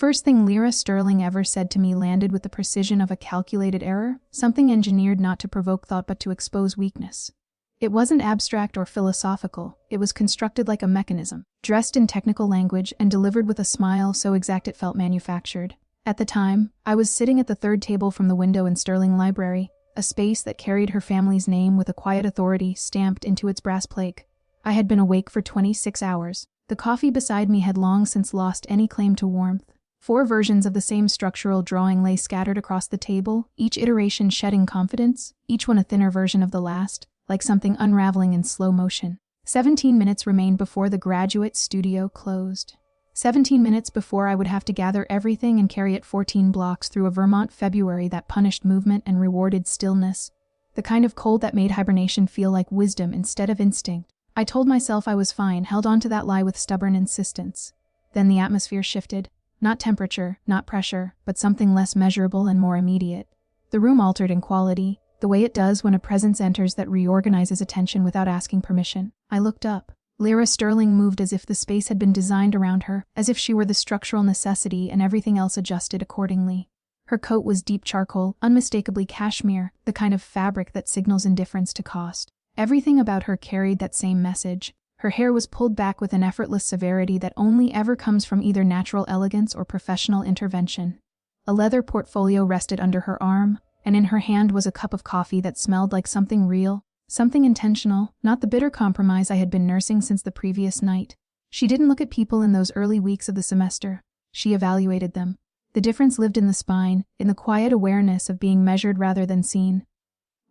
First thing Lyra Sterling ever said to me landed with the precision of a calculated error, something engineered not to provoke thought but to expose weakness. It wasn't abstract or philosophical, it was constructed like a mechanism, dressed in technical language and delivered with a smile so exact it felt manufactured. At the time, I was sitting at the third table from the window in Sterling Library, a space that carried her family's name with a quiet authority stamped into its brass plate. I had been awake for 26 hours. The coffee beside me had long since lost any claim to warmth. 4 versions of the same structural drawing lay scattered across the table, each iteration shedding confidence, each one a thinner version of the last, like something unraveling in slow motion. 17 minutes remained before the graduate studio closed. 17 minutes before I would have to gather everything and carry it 14 blocks through a Vermont February that punished movement and rewarded stillness, the kind of cold that made hibernation feel like wisdom instead of instinct. I told myself I was fine, held on to that lie with stubborn insistence. Then the atmosphere shifted. Not temperature, not pressure, but something less measurable and more immediate. The room altered in quality, the way it does when a presence enters that reorganizes attention without asking permission. I looked up. Lyra Sterling moved as if the space had been designed around her, as if she were the structural necessity and everything else adjusted accordingly. Her coat was deep charcoal, unmistakably cashmere, the kind of fabric that signals indifference to cost. Everything about her carried that same message. Her hair was pulled back with an effortless severity that only ever comes from either natural elegance or professional intervention. A leather portfolio rested under her arm, and in her hand was a cup of coffee that smelled like something real, something intentional, not the bitter compromise I had been nursing since the previous night. She didn't look at people in those early weeks of the semester. She evaluated them. The difference lived in the spine, in the quiet awareness of being measured rather than seen.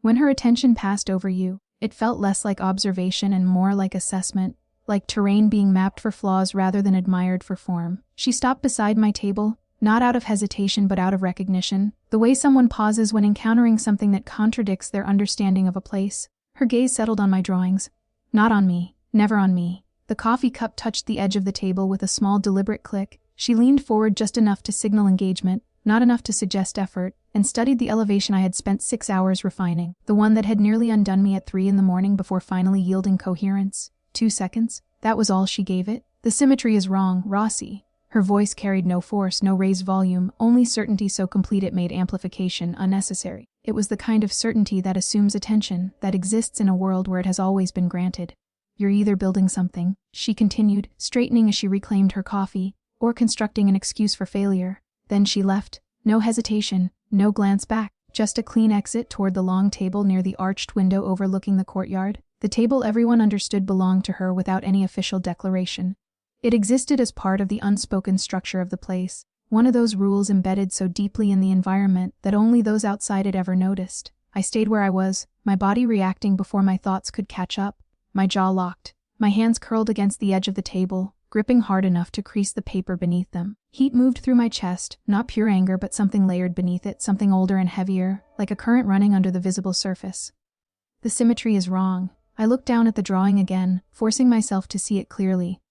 When her attention passed over you, it felt less like observation and more like assessment, like terrain being mapped for flaws rather than admired for form. She stopped beside my table, not out of hesitation but out of recognition, the way someone pauses when encountering something that contradicts their understanding of a place. Her gaze settled on my drawings. Not on me, never on me. The coffee cup touched the edge of the table with a small deliberate click. She leaned forward just enough to signal engagement, not enough to suggest effort, and studied the elevation I had spent 6 hours refining, the one that had nearly undone me at 3 in the morning before finally yielding coherence. 2 seconds, that was all she gave it. The symmetry is wrong, Rossi. Her voice carried no force, no raised volume, only certainty so complete it made amplification unnecessary. It was the kind of certainty that assumes attention, that exists in a world where it has always been granted. You're either building something, she continued, straightening as she reclaimed her coffee, or constructing an excuse for failure. Then she left. No hesitation, no glance back, just a clean exit toward the long table near the arched window overlooking the courtyard. The table everyone understood belonged to her without any official declaration. It existed as part of the unspoken structure of the place, one of those rules embedded so deeply in the environment that only those outside it ever noticed. I stayed where I was, my body reacting before my thoughts could catch up, my jaw locked, my hands curled against the edge of the table, gripping hard enough to crease the paper beneath them. Heat moved through my chest, not pure anger but something layered beneath it, something older and heavier, like a current running under the visible surface. The symmetry is wrong. I looked down at the drawing again, forcing myself to see it clearly.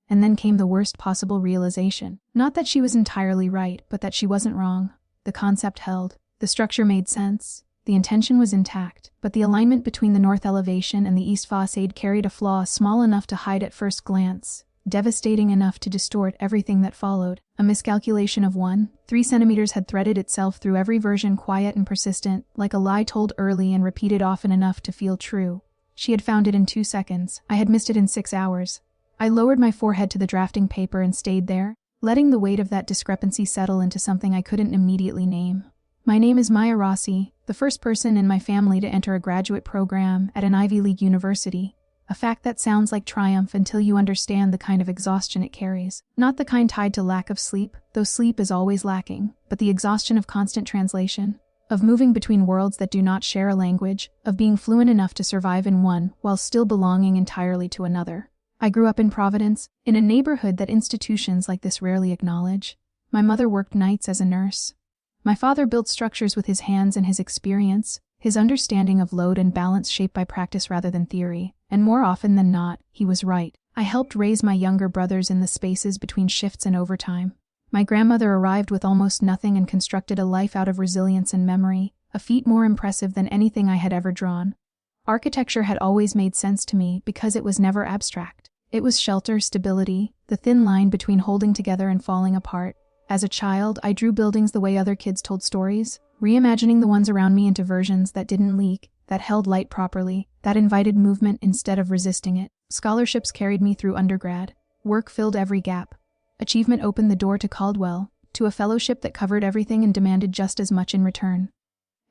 And then came the worst possible realization. Not that she was entirely right, but that she wasn't wrong. The concept held. The structure made sense. The intention was intact, but the alignment between the north elevation and the east facade carried a flaw small enough to hide at first glance, devastating enough to distort everything that followed. A miscalculation of 3 centimeters had threaded itself through every version, quiet and persistent, like a lie told early and repeated often enough to feel true. She had found it in 2 seconds. I had missed it in 6 hours. I lowered my forehead to the drafting paper and stayed there, letting the weight of that discrepancy settle into something I couldn't immediately name. My name is Maya Rossi, the first person in my family to enter a graduate program at an Ivy League university. A fact that sounds like triumph until you understand the kind of exhaustion it carries. Not the kind tied to lack of sleep, though sleep is always lacking, but the exhaustion of constant translation, of moving between worlds that do not share a language, of being fluent enough to survive in one while still belonging entirely to another. I grew up in Providence, in a neighborhood that institutions like this rarely acknowledge. My mother worked nights as a nurse. My father built structures with his hands and his experience, his understanding of load and balance shaped by practice rather than theory, and more often than not, he was right. I helped raise my younger brothers in the spaces between shifts and overtime. My grandmother arrived with almost nothing and constructed a life out of resilience and memory, a feat more impressive than anything I had ever drawn. Architecture had always made sense to me because it was never abstract. It was shelter, stability, the thin line between holding together and falling apart. As a child, I drew buildings the way other kids told stories, reimagining the ones around me into versions that didn't leak, that held light properly, that invited movement instead of resisting it. Scholarships carried me through undergrad. Work filled every gap. Achievement opened the door to Caldwell, to a fellowship that covered everything and demanded just as much in return.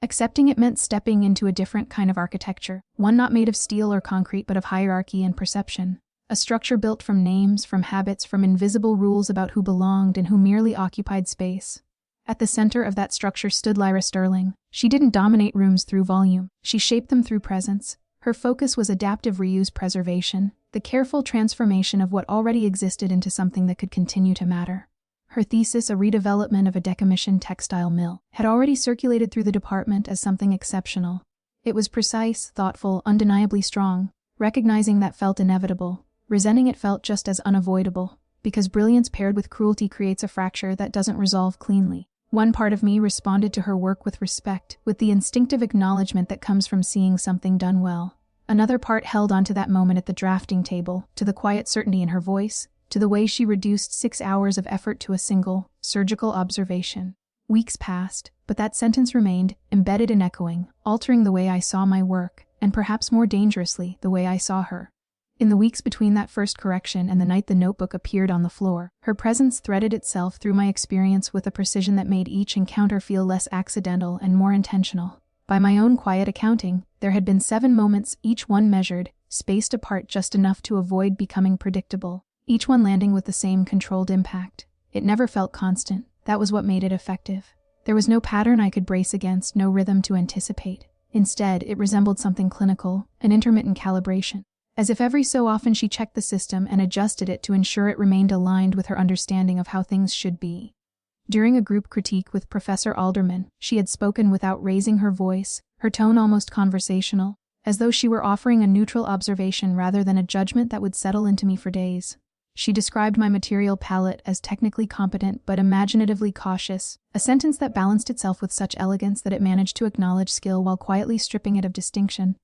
Accepting it meant stepping into a different kind of architecture, one not made of steel or concrete but of hierarchy and perception. A structure built from names, from habits, from invisible rules about who belonged and who merely occupied space. At the center of that structure stood Lyra Sterling. She didn't dominate rooms through volume. She shaped them through presence. Her focus was adaptive reuse preservation, the careful transformation of what already existed into something that could continue to matter. Her thesis, a redevelopment of a decommissioned textile mill, had already circulated through the department as something exceptional. It was precise, thoughtful, undeniably strong. Recognizing that felt inevitable. Resenting it felt just as unavoidable, because brilliance paired with cruelty creates a fracture that doesn't resolve cleanly. One part of me responded to her work with respect, with the instinctive acknowledgement that comes from seeing something done well. Another part held onto that moment at the drafting table, to the quiet certainty in her voice, to the way she reduced 6 hours of effort to a single, surgical observation. Weeks passed, but that sentence remained, embedded and echoing, altering the way I saw my work, and perhaps more dangerously, the way I saw her. In the weeks between that first correction and the night the notebook appeared on the floor, her presence threaded itself through my experience with a precision that made each encounter feel less accidental and more intentional. By my own quiet accounting, there had been 7 moments, each one measured, spaced apart just enough to avoid becoming predictable, each one landing with the same controlled impact. It never felt constant. That was what made it effective. There was no pattern I could brace against, no rhythm to anticipate. Instead, it resembled something clinical, an intermittent calibration. As if every so often she checked the system and adjusted it to ensure it remained aligned with her understanding of how things should be. During a group critique with Professor Alderman, she had spoken without raising her voice, her tone almost conversational, as though she were offering a neutral observation rather than a judgment that would settle into me for days. She described my material palette as technically competent but imaginatively cautious, a sentence that balanced itself with such elegance that it managed to acknowledge skill while quietly stripping it of distinction.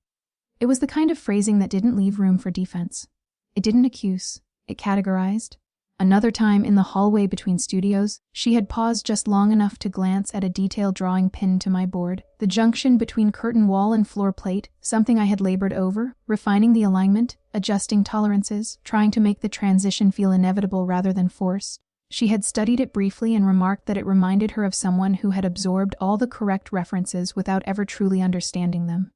It was the kind of phrasing that didn't leave room for defense. It didn't accuse, it categorized. Another time, in the hallway between studios, she had paused just long enough to glance at a detailed drawing pinned to my board, the junction between curtain wall and floor plate, something I had labored over, refining the alignment, adjusting tolerances, trying to make the transition feel inevitable rather than forced. She had studied it briefly and remarked that it reminded her of someone who had absorbed all the correct references without ever truly understanding them.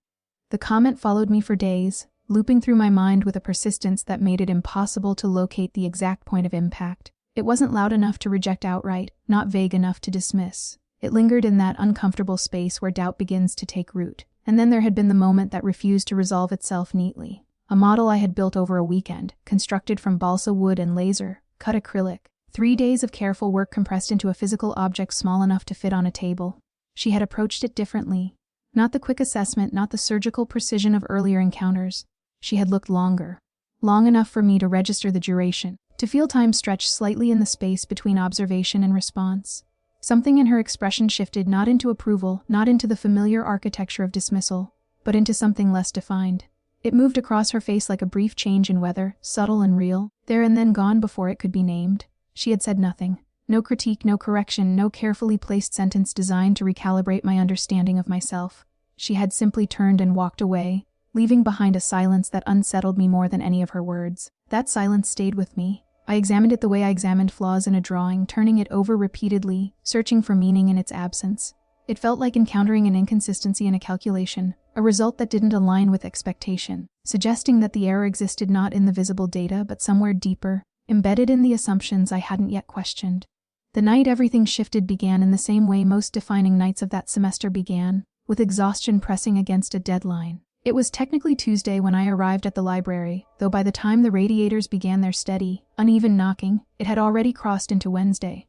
The comment followed me for days, looping through my mind with a persistence that made it impossible to locate the exact point of impact. It wasn't loud enough to reject outright, not vague enough to dismiss. It lingered in that uncomfortable space where doubt begins to take root. And then there had been the moment that refused to resolve itself neatly. A model I had built over a weekend, constructed from balsa wood and laser, cut acrylic. 3 days of careful work compressed into a physical object small enough to fit on a table. She had approached it differently. Not the quick assessment, not the surgical precision of earlier encounters. She had looked longer. Long enough for me to register the duration, to feel time stretch slightly in the space between observation and response. Something in her expression shifted not into approval, not into the familiar architecture of dismissal, but into something less defined. It moved across her face like a brief change in weather, subtle and real, there and then gone before it could be named. She had said nothing. No critique, no correction, no carefully placed sentence designed to recalibrate my understanding of myself. She had simply turned and walked away, leaving behind a silence that unsettled me more than any of her words. That silence stayed with me. I examined it the way I examined flaws in a drawing, turning it over repeatedly, searching for meaning in its absence. It felt like encountering an inconsistency in a calculation, a result that didn't align with expectation, suggesting that the error existed not in the visible data but somewhere deeper, embedded in the assumptions I hadn't yet questioned. The night everything shifted began in the same way most defining nights of that semester began, with exhaustion pressing against a deadline. It was technically Tuesday when I arrived at the library, though by the time the radiators began their steady, uneven knocking, it had already crossed into Wednesday.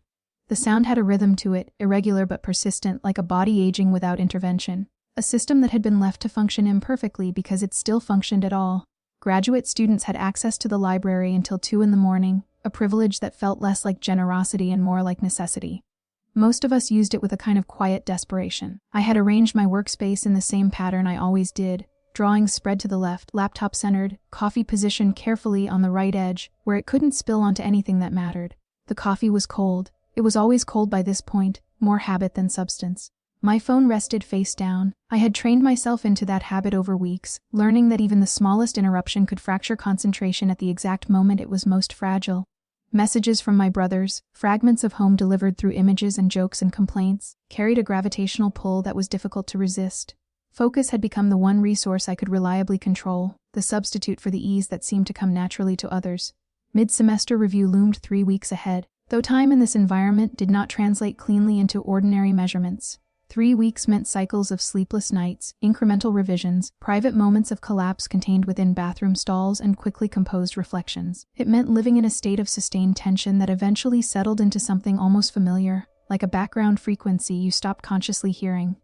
The sound had a rhythm to it, irregular but persistent, like a body aging without intervention. A system that had been left to function imperfectly because it still functioned at all. Graduate students had access to the library until 2 a.m, a privilege that felt less like generosity and more like necessity. Most of us used it with a kind of quiet desperation. I had arranged my workspace in the same pattern I always did, drawings spread to the left, laptop centered, coffee positioned carefully on the right edge, where it couldn't spill onto anything that mattered. The coffee was cold. It was always cold by this point, more habit than substance. My phone rested face down. I had trained myself into that habit over weeks, learning that even the smallest interruption could fracture concentration at the exact moment it was most fragile. Messages from my brothers, fragments of home delivered through images and jokes and complaints, carried a gravitational pull that was difficult to resist. Focus had become the one resource I could reliably control, the substitute for the ease that seemed to come naturally to others. Mid-semester review loomed 3 weeks ahead, though time in this environment did not translate cleanly into ordinary measurements. 3 weeks meant cycles of sleepless nights, incremental revisions, private moments of collapse contained within bathroom stalls, and quickly composed reflections. It meant living in a state of sustained tension that eventually settled into something almost familiar, like a background frequency you stopped consciously hearing.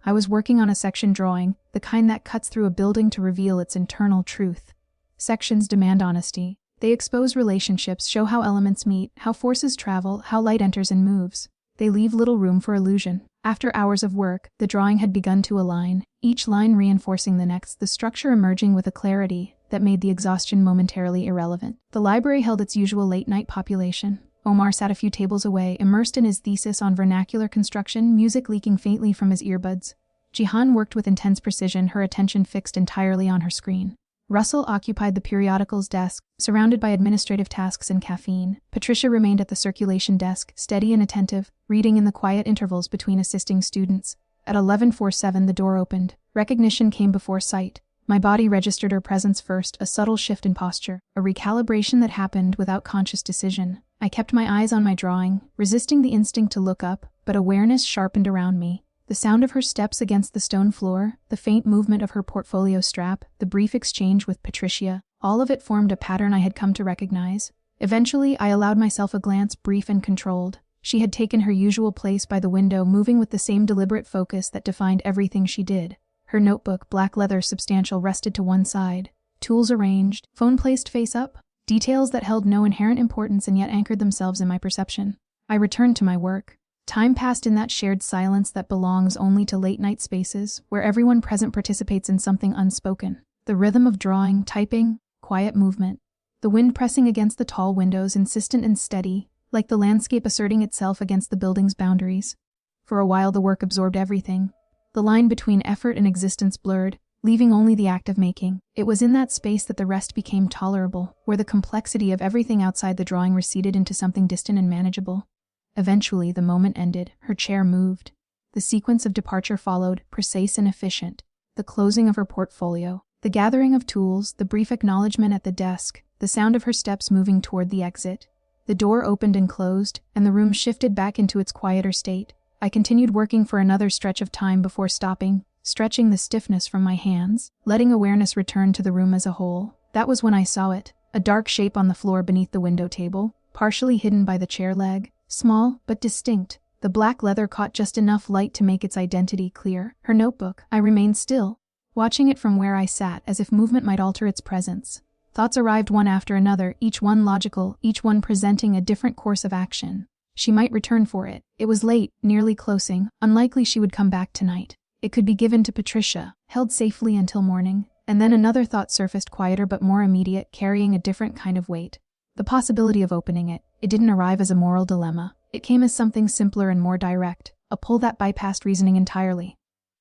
I was working on a section drawing, the kind that cuts through a building to reveal its internal truth. Sections demand honesty. They expose relationships, show how elements meet, how forces travel, how light enters and moves. They leave little room for illusion. After hours of work, the drawing had begun to align, each line reinforcing the next, the structure emerging with a clarity that made the exhaustion momentarily irrelevant. The library held its usual late-night population. Omar sat a few tables away, immersed in his thesis on vernacular construction, music leaking faintly from his earbuds. Jihan worked with intense precision, her attention fixed entirely on her screen. Russell occupied the periodicals desk, surrounded by administrative tasks and caffeine. Patricia remained at the circulation desk, steady and attentive, reading in the quiet intervals between assisting students. At 11:47 the door opened. Recognition came before sight. My body registered her presence first, a subtle shift in posture, a recalibration that happened without conscious decision. I kept my eyes on my drawing, resisting the instinct to look up, but awareness sharpened around me. The sound of her steps against the stone floor, the faint movement of her portfolio strap, the brief exchange with Patricia, all of it formed a pattern I had come to recognize. Eventually, I allowed myself a glance, brief and controlled. She had taken her usual place by the window, moving with the same deliberate focus that defined everything she did. Her notebook, black leather substantial, rested to one side. Tools arranged, phone placed face up, details that held no inherent importance and yet anchored themselves in my perception. I returned to my work. Time passed in that shared silence that belongs only to late-night spaces, where everyone present participates in something unspoken. The rhythm of drawing, typing, quiet movement. The wind pressing against the tall windows, insistent and steady, like the landscape asserting itself against the building's boundaries. For a while the work absorbed everything. The line between effort and existence blurred, leaving only the act of making. It was in that space that the rest became tolerable, where the complexity of everything outside the drawing receded into something distant and manageable. Eventually, the moment ended. Her chair moved. The sequence of departure followed, precise and efficient. The closing of her portfolio, the gathering of tools, the brief acknowledgement at the desk, the sound of her steps moving toward the exit. The door opened and closed, and the room shifted back into its quieter state. I continued working for another stretch of time before stopping, stretching the stiffness from my hands, letting awareness return to the room as a whole. That was when I saw it, a dark shape on the floor beneath the window table, partially hidden by the chair leg. Small, but distinct. The black leather caught just enough light to make its identity clear. Her notebook. I remained still, watching it from where I sat, as if movement might alter its presence. Thoughts arrived one after another, each one logical, each one presenting a different course of action. She might return for it. It was late, nearly closing. Unlikely she would come back tonight. It could be given to Patricia, held safely until morning. And then another thought surfaced, quieter but more immediate, carrying a different kind of weight. The possibility of opening it. It didn't arrive as a moral dilemma. It came as something simpler and more direct, a pull that bypassed reasoning entirely.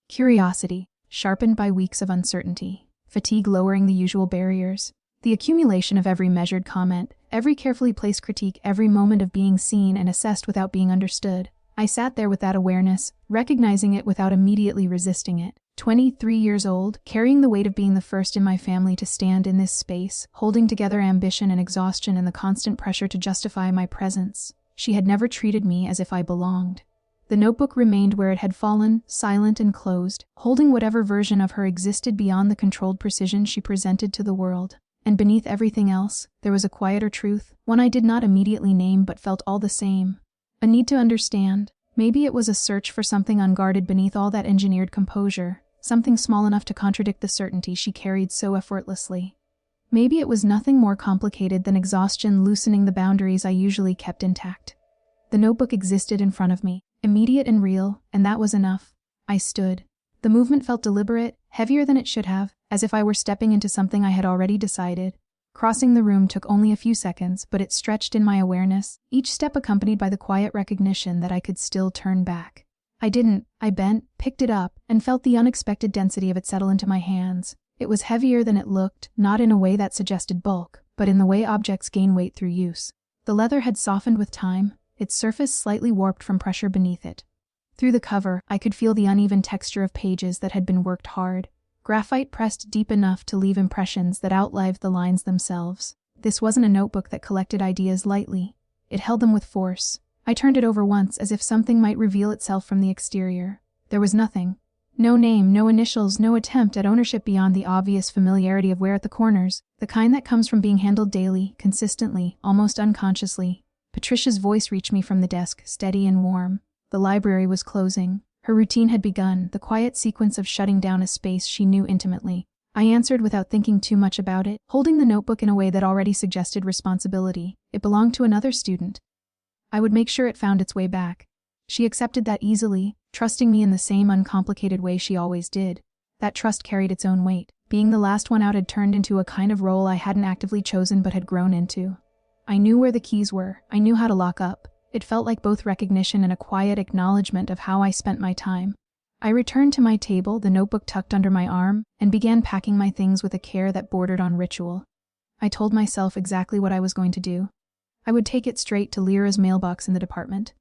Curiosity, sharpened by weeks of uncertainty. Fatigue lowering the usual barriers. The accumulation of every measured comment, every carefully placed critique, every moment of being seen and assessed without being understood. I sat there with that awareness, recognizing it without immediately resisting it. 23 years old, carrying the weight of being the first in my family to stand in this space, holding together ambition and exhaustion and the constant pressure to justify my presence. She had never treated me as if I belonged. The notebook remained where it had fallen, silent and closed, holding whatever version of her existed beyond the controlled precision she presented to the world. And beneath everything else, there was a quieter truth, one I did not immediately name but felt all the same. A need to understand. Maybe it was a search for something unguarded beneath all that engineered composure, something small enough to contradict the certainty she carried so effortlessly. Maybe it was nothing more complicated than exhaustion loosening the boundaries I usually kept intact. The notebook existed in front of me, immediate and real, and that was enough. I stood. The movement felt deliberate, heavier than it should have, as if I were stepping into something I had already decided. Crossing the room took only a few seconds, but it stretched in my awareness, each step accompanied by the quiet recognition that I could still turn back. I didn't. I bent, picked it up, and felt the unexpected density of it settle into my hands. It was heavier than it looked, not in a way that suggested bulk, but in the way objects gain weight through use. The leather had softened with time, its surface slightly warped from pressure beneath it. Through the cover, I could feel the uneven texture of pages that had been worked hard. Graphite pressed deep enough to leave impressions that outlived the lines themselves. This wasn't a notebook that collected ideas lightly. It held them with force. I turned it over once as if something might reveal itself from the exterior. There was nothing. No name, no initials, no attempt at ownership beyond the obvious familiarity of wear at the corners, the kind that comes from being handled daily, consistently, almost unconsciously. Patricia's voice reached me from the desk, steady and warm. The library was closing. Her routine had begun, the quiet sequence of shutting down a space she knew intimately. I answered without thinking too much about it, holding the notebook in a way that already suggested responsibility. It belonged to another student. I would make sure it found its way back. She accepted that easily, trusting me in the same uncomplicated way she always did. That trust carried its own weight. Being the last one out had turned into a kind of role I hadn't actively chosen but had grown into. I knew where the keys were. I knew how to lock up. It felt like both recognition and a quiet acknowledgement of how I spent my time. I returned to my table, the notebook tucked under my arm, and began packing my things with a care that bordered on ritual. I told myself exactly what I was going to do. I would take it straight to Lyra's mailbox in the department.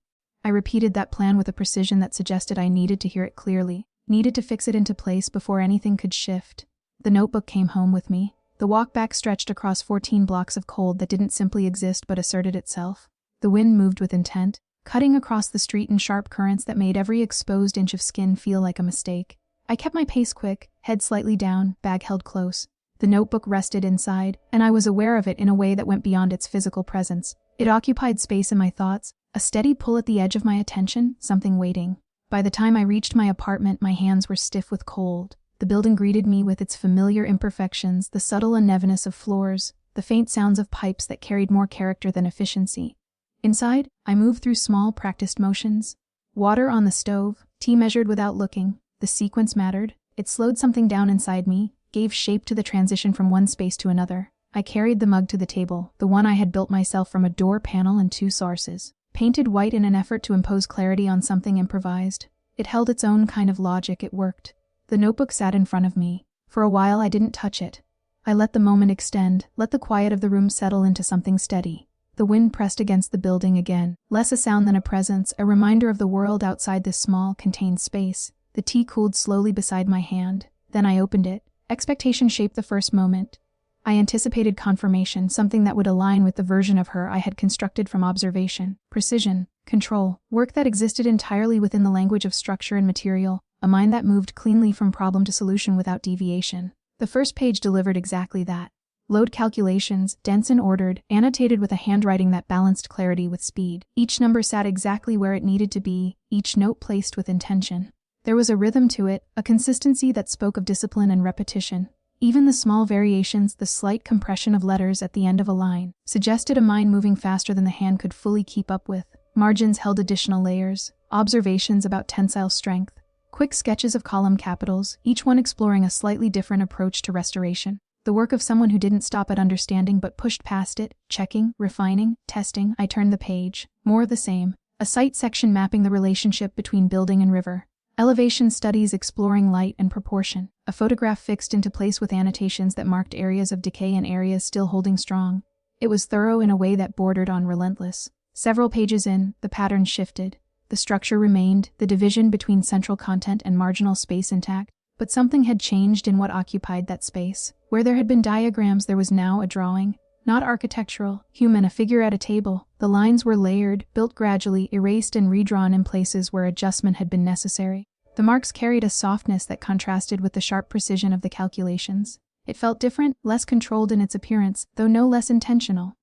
I repeated that plan with a precision that suggested I needed to hear it clearly, needed to fix it into place before anything could shift. The notebook came home with me. The walk back stretched across 14 blocks of cold that didn't simply exist but asserted itself. The wind moved with intent, cutting across the street in sharp currents that made every exposed inch of skin feel like a mistake. I kept my pace quick, head slightly down, bag held close. The notebook rested inside, and I was aware of it in a way that went beyond its physical presence. It occupied space in my thoughts, a steady pull at the edge of my attention, something waiting. By the time I reached my apartment, my hands were stiff with cold. The building greeted me with its familiar imperfections, the subtle unevenness of floors, the faint sounds of pipes that carried more character than efficiency. Inside, I moved through small, practiced motions. Water on the stove, tea measured without looking. The sequence mattered. It slowed something down inside me, gave shape to the transition from one space to another. I carried the mug to the table, the one I had built myself from a door panel and 2 sources. Painted white in an effort to impose clarity on something improvised. It held its own kind of logic. It worked. The notebook sat in front of me. For a while I didn't touch it. I let the moment extend, let the quiet of the room settle into something steady. The wind pressed against the building again, less a sound than a presence, a reminder of the world outside this small, contained space. The tea cooled slowly beside my hand. Then I opened it. Expectation shaped the first moment. I anticipated confirmation, something that would align with the version of her I had constructed from observation, precision, control, work that existed entirely within the language of structure and material, a mind that moved cleanly from problem to solution without deviation. The first page delivered exactly that. Load calculations, dense and ordered, annotated with a handwriting that balanced clarity with speed. Each number sat exactly where it needed to be, each note placed with intention. There was a rhythm to it, a consistency that spoke of discipline and repetition. Even the small variations, the slight compression of letters at the end of a line, suggested a mind moving faster than the hand could fully keep up with. Margins held additional layers, observations about tensile strength, quick sketches of column capitals, each one exploring a slightly different approach to restoration. The work of someone who didn't stop at understanding but pushed past it, checking, refining, testing. I turned the page. More of the same. A site section mapping the relationship between building and river. Elevation studies exploring light and proportion. A photograph fixed into place with annotations that marked areas of decay and areas still holding strong. It was thorough in a way that bordered on relentless. Several pages in, the pattern shifted. The structure remained, the division between central content and marginal space intact. But something had changed in what occupied that space. Where there had been diagrams, there was now a drawing. Not architectural, human, a figure at a table. The lines were layered, built gradually, erased and redrawn in places where adjustment had been necessary. The marks carried a softness that contrasted with the sharp precision of the calculations. It felt different, less controlled in its appearance, though no less intentional.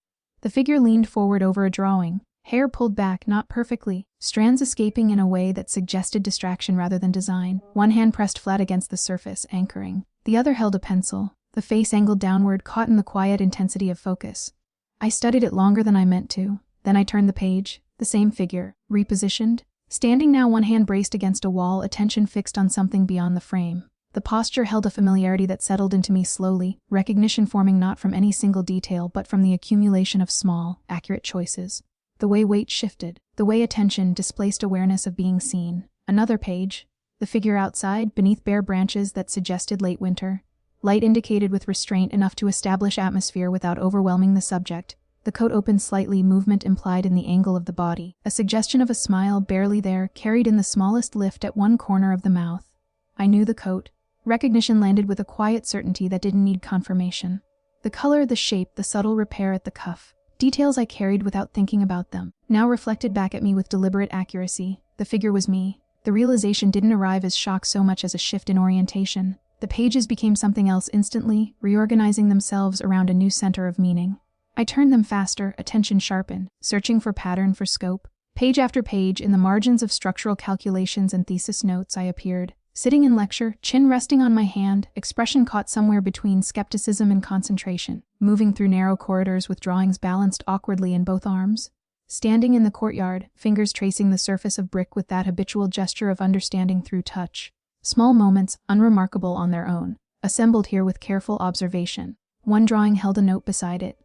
The figure leaned forward over a drawing. Hair pulled back, not perfectly, strands escaping in a way that suggested distraction rather than design. One hand pressed flat against the surface, anchoring. The other held a pencil, the face angled downward, caught in the quiet intensity of focus. I studied it longer than I meant to. Then I turned the page. The same figure, repositioned. Standing now, one hand braced against a wall, attention fixed on something beyond the frame. The posture held a familiarity that settled into me slowly, recognition forming not from any single detail but from the accumulation of small, accurate choices. The way weight shifted, the way attention displaced awareness of being seen. Another page. The figure outside, beneath bare branches that suggested late winter. Light indicated with restraint enough to establish atmosphere without overwhelming the subject. The coat opened slightly, movement implied in the angle of the body. A suggestion of a smile, barely there, carried in the smallest lift at one corner of the mouth. I knew the coat. Recognition landed with a quiet certainty that didn't need confirmation. The color, the shape, the subtle repair at the cuff. Details I carried without thinking about them, now reflected back at me with deliberate accuracy. The figure was me. The realization didn't arrive as shock so much as a shift in orientation. The pages became something else instantly, reorganizing themselves around a new center of meaning. I turned them faster, attention sharpened, searching for pattern, for scope. Page after page, in the margins of structural calculations and thesis notes, I appeared. Sitting in lecture, chin resting on my hand, expression caught somewhere between skepticism and concentration. Moving through narrow corridors with drawings balanced awkwardly in both arms. Standing in the courtyard, fingers tracing the surface of brick with that habitual gesture of understanding through touch. Small moments, unremarkable on their own, assembled here with careful observation. One drawing held a note beside it.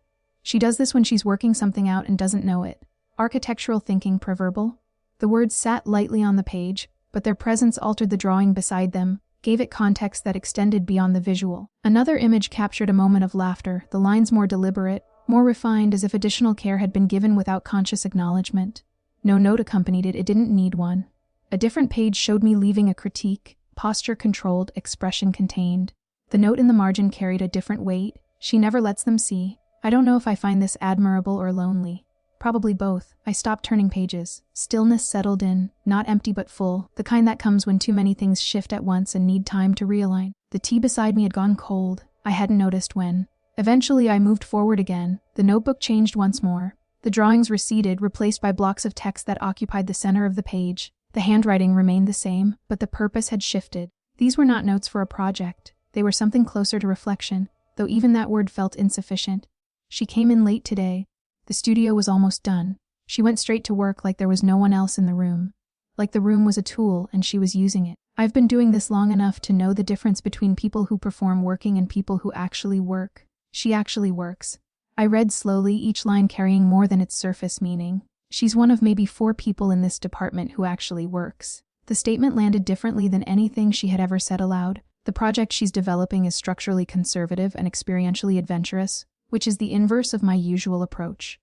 She does this when she's working something out and doesn't know it. Architectural thinking proverbial. The words sat lightly on the page, but their presence altered the drawing beside them, gave it context that extended beyond the visual. Another image captured a moment of laughter, the lines more deliberate, more refined, as if additional care had been given without conscious acknowledgement. No note accompanied it, it didn't need one. A different page showed me leaving a critique, posture controlled, expression contained. The note in the margin carried a different weight. She never lets them see. I don't know if I find this admirable or lonely. Probably both. I stopped turning pages. Stillness settled in, not empty but full, the kind that comes when too many things shift at once and need time to realign. The tea beside me had gone cold. I hadn't noticed when. Eventually I moved forward again. The notebook changed once more. The drawings receded, replaced by blocks of text that occupied the center of the page. The handwriting remained the same, but the purpose had shifted. These were not notes for a project. They were something closer to reflection, though even that word felt insufficient. She came in late today. The studio was almost done. She went straight to work like there was no one else in the room. Like the room was a tool and she was using it. I've been doing this long enough to know the difference between people who perform working and people who actually work. She actually works. I read slowly, each line carrying more than its surface meaning. She's one of maybe 4 people in this department who actually works. The statement landed differently than anything she had ever said aloud. The project she's developing is structurally conservative and experientially adventurous, which is the inverse of my usual approach.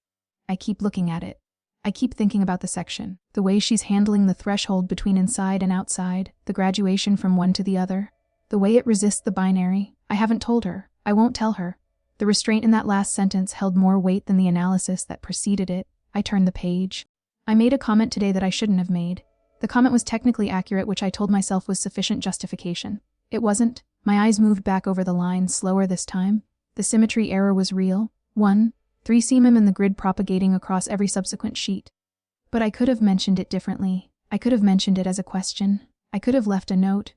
I keep looking at it. I keep thinking about the section, the way she's handling the threshold between inside and outside, the graduation from one to the other, the way it resists the binary. I haven't told her. I won't tell her. The restraint in that last sentence held more weight than the analysis that preceded it. I turned the page. I made a comment today that I shouldn't have made. The comment was technically accurate, which I told myself was sufficient justification. It wasn't. My eyes moved back over the line, slower this time. The symmetry error was real. 3 cm in the grid propagating across every subsequent sheet. But I could have mentioned it differently. I could have mentioned it as a question. I could have left a note.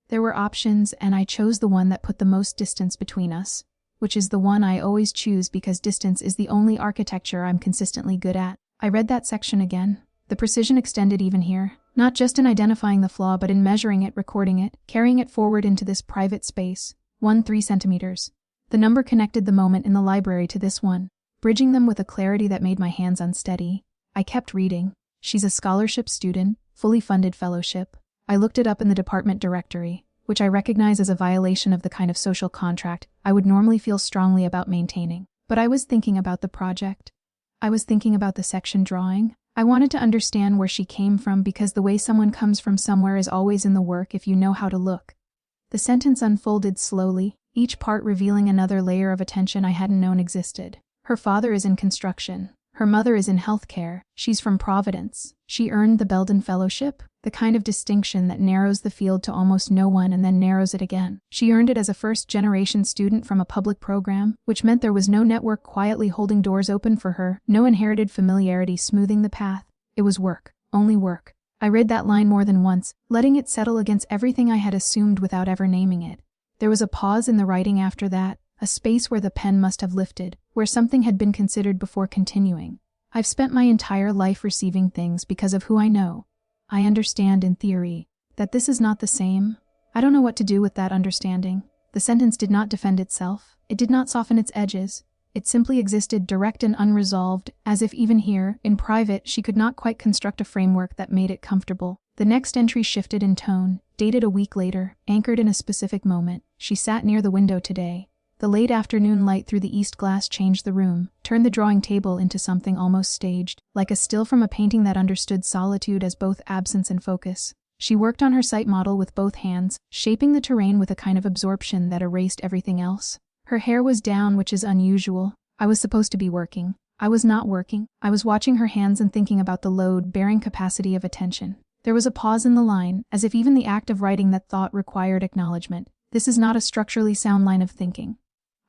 There were options, and I chose the one that put the most distance between us, which is the one I always choose because distance is the only architecture I'm consistently good at. I read that section again. The precision extended even here, not just in identifying the flaw but in measuring it, recording it, carrying it forward into this private space. 3 centimeters. The number connected the moment in the library to this one, bridging them with a clarity that made my hands unsteady. I kept reading. She's a scholarship student, fully funded fellowship. I looked it up in the department directory, which I recognize as a violation of the kind of social contract I would normally feel strongly about maintaining. But I was thinking about the project. I was thinking about the section drawing. I wanted to understand where she came from because the way someone comes from somewhere is always in the work if you know how to look. The sentence unfolded slowly, each part revealing another layer of attention I hadn't known existed. Her father is in construction. Her mother is in healthcare. She's from Providence. She earned the Belden Fellowship, the kind of distinction that narrows the field to almost no one and then narrows it again. She earned it as a first-generation student from a public program, which meant there was no network quietly holding doors open for her, no inherited familiarity smoothing the path. It was work, only work. I read that line more than once, letting it settle against everything I had assumed without ever naming it. There was a pause in the writing after that, a space where the pen must have lifted, where something had been considered before continuing. I've spent my entire life receiving things because of who I know. I understand in theory that this is not the same. I don't know what to do with that understanding. The sentence did not defend itself. It did not soften its edges. It simply existed direct and unresolved, as if even here, in private, she could not quite construct a framework that made it comfortable. The next entry shifted in tone, dated a week later, anchored in a specific moment. She sat near the window today. The late afternoon light through the east glass changed the room, turned the drawing table into something almost staged, like a still from a painting that understood solitude as both absence and focus. She worked on her sight model with both hands, shaping the terrain with a kind of absorption that erased everything else. Her hair was down, which is unusual. I was supposed to be working. I was not working. I was watching her hands and thinking about the load-bearing capacity of attention. There was a pause in the line, as if even the act of writing that thought required acknowledgement. This is not a structurally sound line of thinking.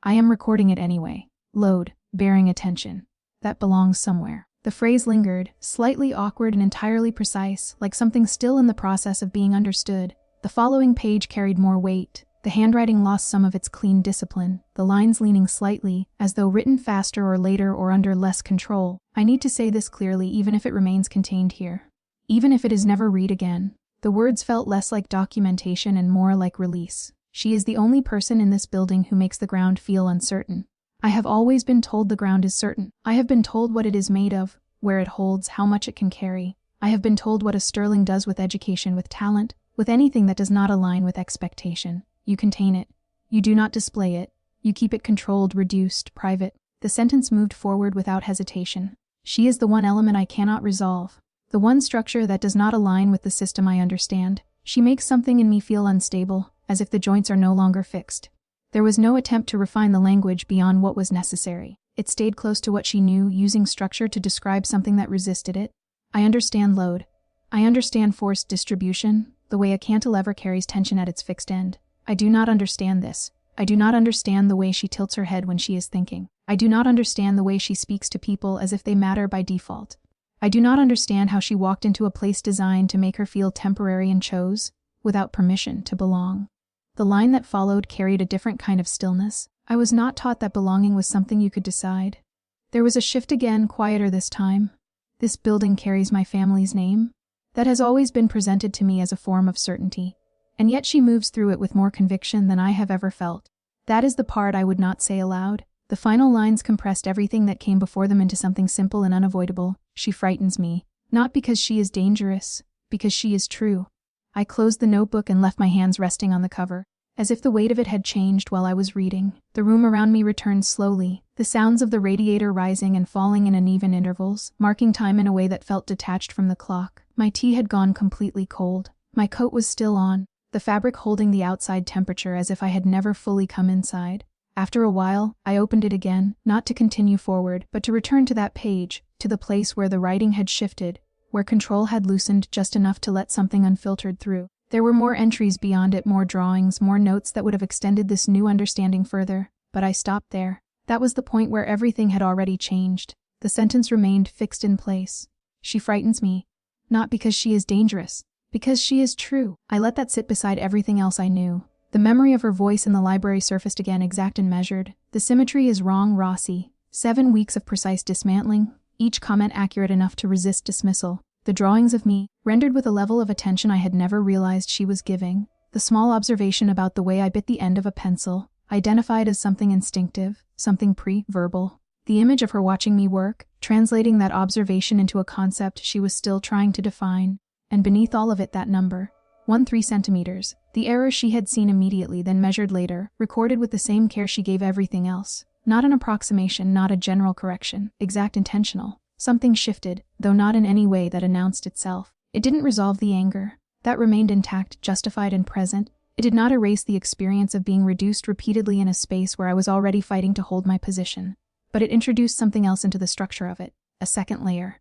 I am recording it anyway. Load-bearing attention. That belongs somewhere. The phrase lingered, slightly awkward and entirely precise, like something still in the process of being understood. The following page carried more weight. The handwriting lost some of its clean discipline, the lines leaning slightly, as though written faster or later or under less control. I need to say this clearly even if it remains contained here. Even if it is never read again. The words felt less like documentation and more like release. She is the only person in this building who makes the ground feel uncertain. I have always been told the ground is certain. I have been told what it is made of, where it holds, how much it can carry. I have been told what a Sterling does with education, with talent, with anything that does not align with expectation. You contain it. You do not display it. You keep it controlled, reduced, private. The sentence moved forward without hesitation. She is the one element I cannot resolve. The one structure that does not align with the system I understand. She makes something in me feel unstable, as if the joints are no longer fixed. There was no attempt to refine the language beyond what was necessary. It stayed close to what she knew, using structure to describe something that resisted it. I understand load. I understand forced distribution, the way a cantilever carries tension at its fixed end. I do not understand this. I do not understand the way she tilts her head when she is thinking. I do not understand the way she speaks to people as if they matter by default. I do not understand how she walked into a place designed to make her feel temporary and chose, without permission, to belong. The line that followed carried a different kind of stillness. I was not taught that belonging was something you could decide. There was a shift again, quieter this time. This building carries my family's name. That has always been presented to me as a form of certainty. And yet she moves through it with more conviction than I have ever felt. That is the part I would not say aloud. The final lines compressed everything that came before them into something simple and unavoidable. She frightens me. Not because she is dangerous, because she is true. I closed the notebook and left my hands resting on the cover, as if the weight of it had changed while I was reading. The room around me returned slowly, the sounds of the radiator rising and falling in uneven intervals, marking time in a way that felt detached from the clock. My tea had gone completely cold. My coat was still on, the fabric holding the outside temperature as if I had never fully come inside. After a while, I opened it again, not to continue forward, but to return to that page, to the place where the writing had shifted, where control had loosened just enough to let something unfiltered through. There were more entries beyond it, more drawings, more notes that would have extended this new understanding further, but I stopped there. That was the point where everything had already changed. The sentence remained fixed in place. She frightens me. Not because she is dangerous, because she is true. I let that sit beside everything else I knew. The memory of her voice in the library surfaced again, exact and measured. The symmetry is wrong, Rossi. 7 weeks of precise dismantling, each comment accurate enough to resist dismissal. The drawings of me, rendered with a level of attention I had never realized she was giving. The small observation about the way I bit the end of a pencil, identified as something instinctive, something pre-verbal. The image of her watching me work, translating that observation into a concept she was still trying to define. And beneath all of it, that number. 13 centimeters. The error she had seen immediately, then measured later, recorded with the same care she gave everything else. Not an approximation, not a general correction. Exact, intentional. Something shifted, though not in any way that announced itself. It didn't resolve the anger. That remained intact, justified and present. It did not erase the experience of being reduced repeatedly in a space where I was already fighting to hold my position. But it introduced something else into the structure of it. A second layer.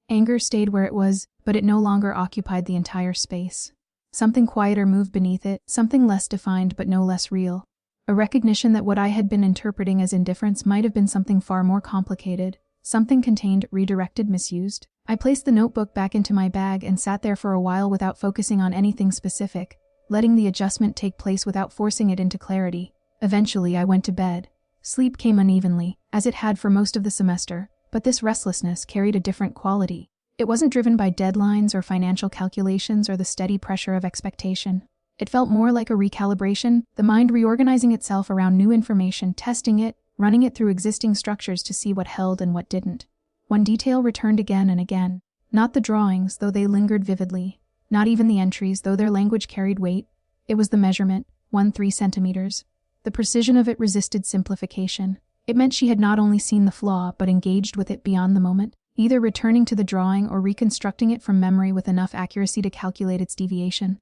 Anger stayed where it was, but it no longer occupied the entire space. Something quieter moved beneath it, something less defined but no less real. A recognition that what I had been interpreting as indifference might have been something far more complicated. Something contained, redirected, misused. I placed the notebook back into my bag and sat there for a while without focusing on anything specific, letting the adjustment take place without forcing it into clarity. Eventually, I went to bed. Sleep came unevenly, as it had for most of the semester, but this restlessness carried a different quality. It wasn't driven by deadlines or financial calculations or the steady pressure of expectation. It felt more like a recalibration, the mind reorganizing itself around new information, testing it, running it through existing structures to see what held and what didn't. One detail returned again and again. Not the drawings, though they lingered vividly. Not even the entries, though their language carried weight. It was the measurement, 3 centimeters. The precision of it resisted simplification. It meant she had not only seen the flaw, but engaged with it beyond the moment, either returning to the drawing or reconstructing it from memory with enough accuracy to calculate its deviation.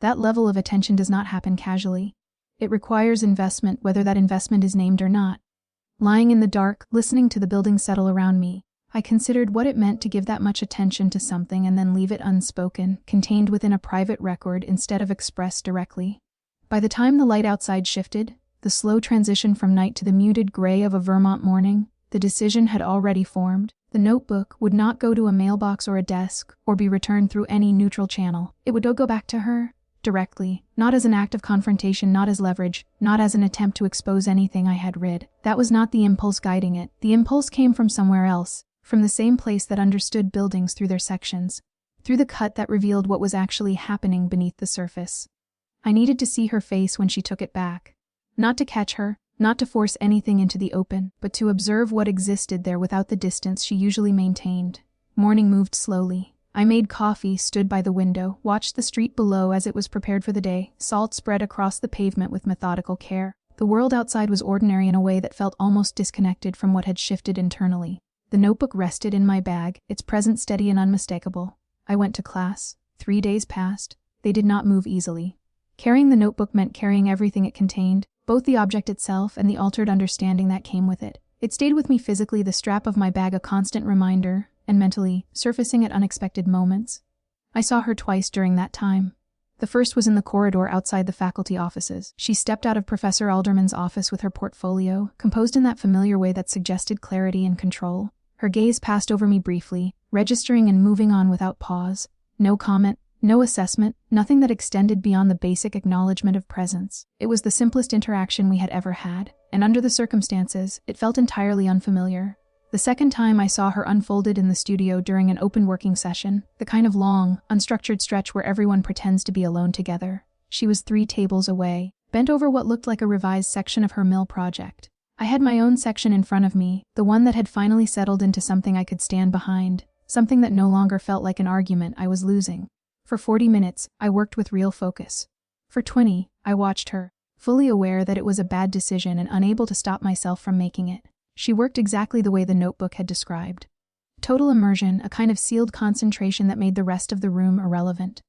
That level of attention does not happen casually. It requires investment, whether that investment is named or not. Lying in the dark, listening to the building settle around me, I considered what it meant to give that much attention to something and then leave it unspoken, contained within a private record instead of expressed directly. By the time the light outside shifted, the slow transition from night to the muted gray of a Vermont morning, the decision had already formed. The notebook would not go to a mailbox or a desk, or be returned through any neutral channel. It would go back to her, directly, not as an act of confrontation, not as leverage, not as an attempt to expose anything I had read. That was not the impulse guiding it. The impulse came from somewhere else, from the same place that understood buildings through their sections, through the cut that revealed what was actually happening beneath the surface. I needed to see her face when she took it back. Not to catch her, not to force anything into the open, but to observe what existed there without the distance she usually maintained. Morning moved slowly. I made coffee, stood by the window, watched the street below as it was prepared for the day, salt spread across the pavement with methodical care. The world outside was ordinary in a way that felt almost disconnected from what had shifted internally. The notebook rested in my bag, its presence steady and unmistakable. I went to class. 3 days passed. They did not move easily. Carrying the notebook meant carrying everything it contained, both the object itself and the altered understanding that came with it. It stayed with me physically, the strap of my bag a constant reminder, and mentally, surfacing at unexpected moments. I saw her twice during that time. The first was in the corridor outside the faculty offices. She stepped out of Professor Alderman's office with her portfolio, composed in that familiar way that suggested clarity and control. Her gaze passed over me briefly, registering and moving on without pause. No comment, no assessment, nothing that extended beyond the basic acknowledgement of presence. It was the simplest interaction we had ever had, and under the circumstances, it felt entirely unfamiliar. The second time I saw her unfolded in the studio during an open working session, the kind of long, unstructured stretch where everyone pretends to be alone together. She was 3 tables away, bent over what looked like a revised section of her mill project. I had my own section in front of me, the one that had finally settled into something I could stand behind, something that no longer felt like an argument I was losing. For 40 minutes, I worked with real focus. For 20, I watched her, fully aware that it was a bad decision and unable to stop myself from making it. She worked exactly the way the notebook had described. Total immersion, a kind of sealed concentration that made the rest of the room irrelevant.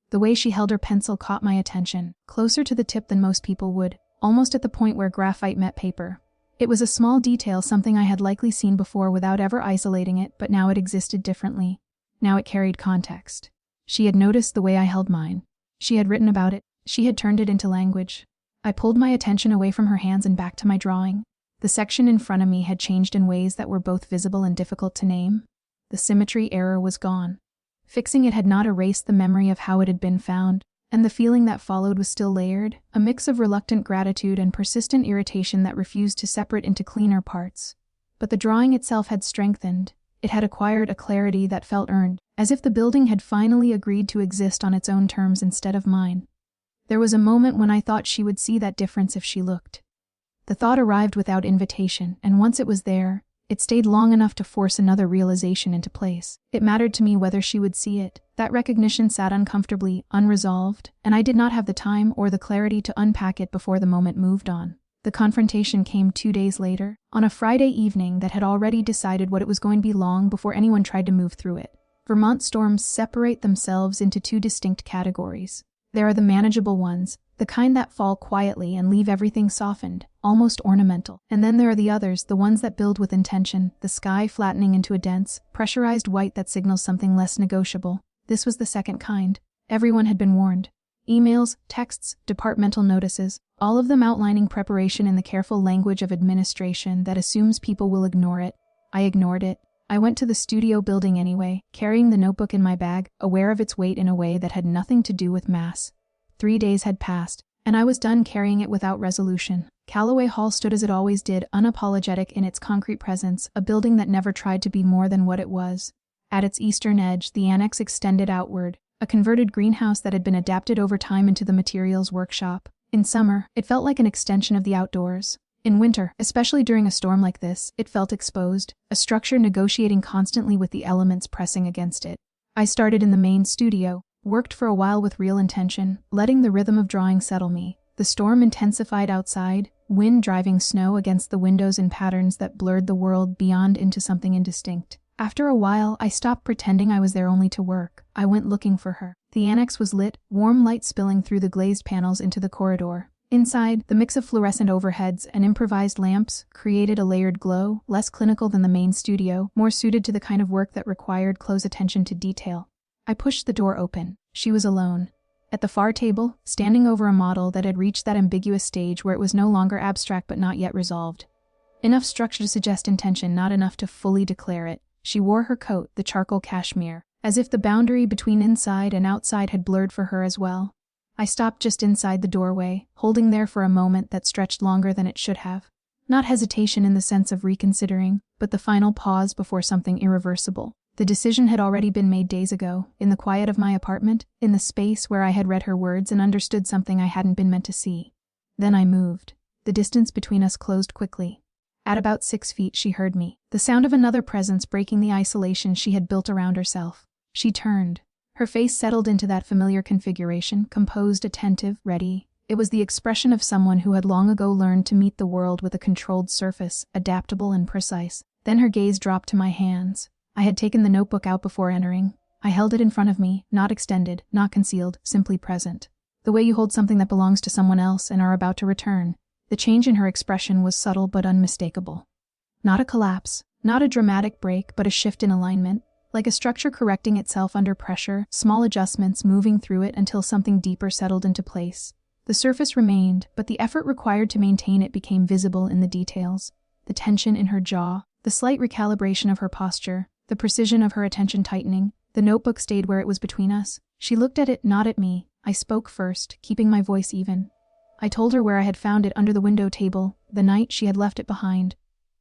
The way she held her pencil caught my attention, closer to the tip than most people would, almost at the point where graphite met paper. It was a small detail, something I had likely seen before without ever isolating it, but now it existed differently. Now it carried context. She had noticed the way I held mine. She had written about it. She had turned it into language. I pulled my attention away from her hands and back to my drawing. The section in front of me had changed in ways that were both visible and difficult to name. The symmetry error was gone. Fixing it had not erased the memory of how it had been found, and the feeling that followed was still layered, a mix of reluctant gratitude and persistent irritation that refused to separate into cleaner parts. But the drawing itself had strengthened. It had acquired a clarity that felt earned, as if the building had finally agreed to exist on its own terms instead of mine. There was a moment when I thought she would see that difference if she looked. The thought arrived without invitation, and once it was there, it stayed long enough to force another realization into place. It mattered to me whether she would see it. That recognition sat uncomfortably, unresolved, and I did not have the time or the clarity to unpack it before the moment moved on. The confrontation came 2 days later, on a Friday evening that had already decided what it was going to be long before anyone tried to move through it. Vermont storms separate themselves into 2 distinct categories. There are the manageable ones, the kind that fall quietly and leave everything softened, almost ornamental. And then there are the others, the ones that build with intention, the sky flattening into a dense, pressurized white that signals something less negotiable. This was the second kind. Everyone had been warned. Emails, texts, departmental notices, all of them outlining preparation in the careful language of administration that assumes people will ignore it. I ignored it. I went to the studio building anyway, carrying the notebook in my bag, aware of its weight in a way that had nothing to do with mass. 3 days had passed, and I was done carrying it without resolution. Callaway Hall stood as it always did, unapologetic in its concrete presence, a building that never tried to be more than what it was. At its eastern edge, the annex extended outward, a converted greenhouse that had been adapted over time into the materials workshop. In summer, it felt like an extension of the outdoors. In winter, especially during a storm like this, it felt exposed, a structure negotiating constantly with the elements pressing against it. I started in the main studio, worked for a while with real intention, letting the rhythm of drawing settle me. The storm intensified outside, wind driving snow against the windows in patterns that blurred the world beyond into something indistinct. After a while, I stopped pretending I was there only to work. I went looking for her. The annex was lit, warm light spilling through the glazed panels into the corridor. Inside, the mix of fluorescent overheads and improvised lamps created a layered glow, less clinical than the main studio, more suited to the kind of work that required close attention to detail. I pushed the door open. She was alone. At the far table, standing over a model that had reached that ambiguous stage where it was no longer abstract but not yet resolved. Enough structure to suggest intention, not enough to fully declare it. She wore her coat, the charcoal cashmere, as if the boundary between inside and outside had blurred for her as well. I stopped just inside the doorway, holding there for a moment that stretched longer than it should have. Not hesitation in the sense of reconsidering, but the final pause before something irreversible. The decision had already been made days ago, in the quiet of my apartment, in the space where I had read her words and understood something I hadn't been meant to see. Then I moved. The distance between us closed quickly. At about 6 feet she heard me, the sound of another presence breaking the isolation she had built around herself. She turned. Her face settled into that familiar configuration, composed, attentive, ready. It was the expression of someone who had long ago learned to meet the world with a controlled surface, adaptable and precise. Then her gaze dropped to my hands. I had taken the notebook out before entering. I held it in front of me, not extended, not concealed, simply present. The way you hold something that belongs to someone else and are about to return. The change in her expression was subtle but unmistakable. Not a collapse, not a dramatic break, but a shift in alignment, like a structure correcting itself under pressure, small adjustments moving through it until something deeper settled into place. The surface remained, but the effort required to maintain it became visible in the details. The tension in her jaw, the slight recalibration of her posture, the precision of her attention tightening. The notebook stayed where it was between us. She looked at it, not at me. I spoke first, keeping my voice even. I told her where I had found it under the window table, the night she had left it behind.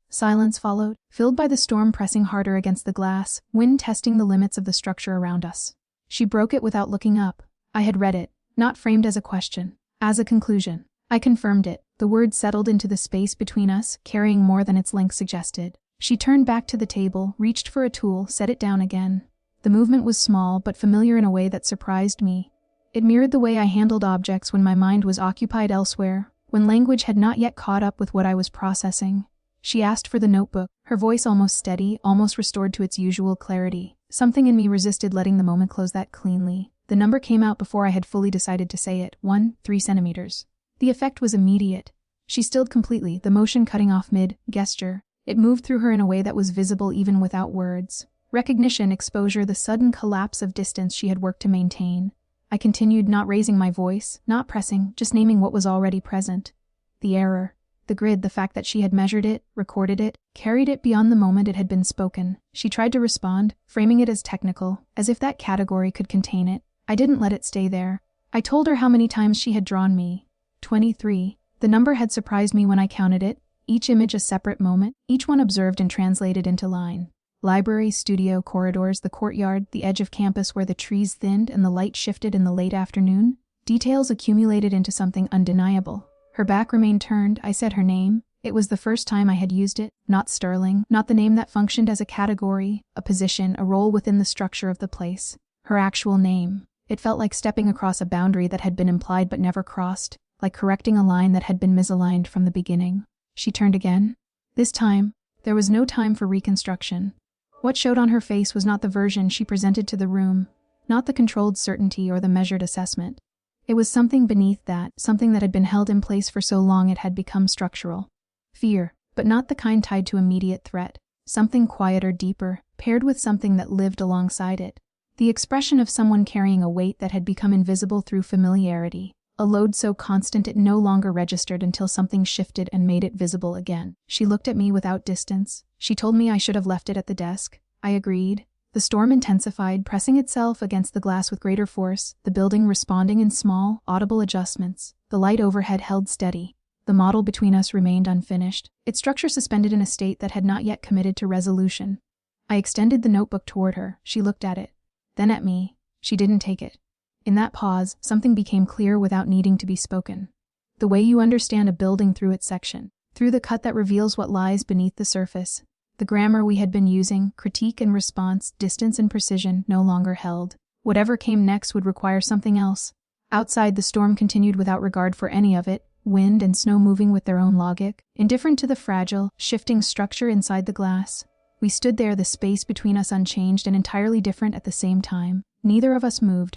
Silence followed, filled by the storm pressing harder against the glass, wind testing the limits of the structure around us. She broke it without looking up. I had read it, not framed as a question, as a conclusion. I confirmed it. The words settled into the space between us, carrying more than its length suggested. She turned back to the table, reached for a tool, set it down again. The movement was small but familiar in a way that surprised me. It mirrored the way I handled objects when my mind was occupied elsewhere, when language had not yet caught up with what I was processing. She asked for the notebook, her voice almost steady, almost restored to its usual clarity. Something in me resisted letting the moment close that cleanly. The number came out before I had fully decided to say it, 3 centimeters. The effect was immediate. She stilled completely, the motion cutting off mid-gesture. It moved through her in a way that was visible even without words. Recognition, exposure, the sudden collapse of distance she had worked to maintain. I continued, not raising my voice, not pressing, just naming what was already present. The error, the grid, the fact that she had measured it, recorded it, carried it beyond the moment it had been spoken. She tried to respond, framing it as technical, as if that category could contain it. I didn't let it stay there. I told her how many times she had drawn me. 23. The number had surprised me when I counted it. Each image a separate moment, each one observed and translated into line. Library, studio, corridors, the courtyard, the edge of campus where the trees thinned and the light shifted in the late afternoon. Details accumulated into something undeniable. Her back remained turned. I said her name. It was the first time I had used it. Not Sterling, not the name that functioned as a category, a position, a role within the structure of the place. Her actual name. It felt like stepping across a boundary that had been implied but never crossed, like correcting a line that had been misaligned from the beginning. She turned again. This time, there was no time for reconstruction. What showed on her face was not the version she presented to the room, not the controlled certainty or the measured assessment. It was something beneath that, something that had been held in place for so long it had become structural. Fear, but not the kind tied to immediate threat. Something quieter, deeper, paired with something that lived alongside it. The expression of someone carrying a weight that had become invisible through familiarity. A load so constant it no longer registered until something shifted and made it visible again. She looked at me without distance. She told me I should have left it at the desk. I agreed. The storm intensified, pressing itself against the glass with greater force, the building responding in small, audible adjustments. The light overhead held steady. The model between us remained unfinished, its structure suspended in a state that had not yet committed to resolution. I extended the notebook toward her. She looked at it. Then at me. She didn't take it. In that pause, something became clear without needing to be spoken. The way you understand a building through its section, through the cut that reveals what lies beneath the surface. The grammar we had been using, critique and response, distance and precision, no longer held. Whatever came next would require something else. Outside, the storm continued without regard for any of it, wind and snow moving with their own logic, indifferent to the fragile, shifting structure inside the glass. We stood there, the space between us unchanged and entirely different at the same time. Neither of us moved,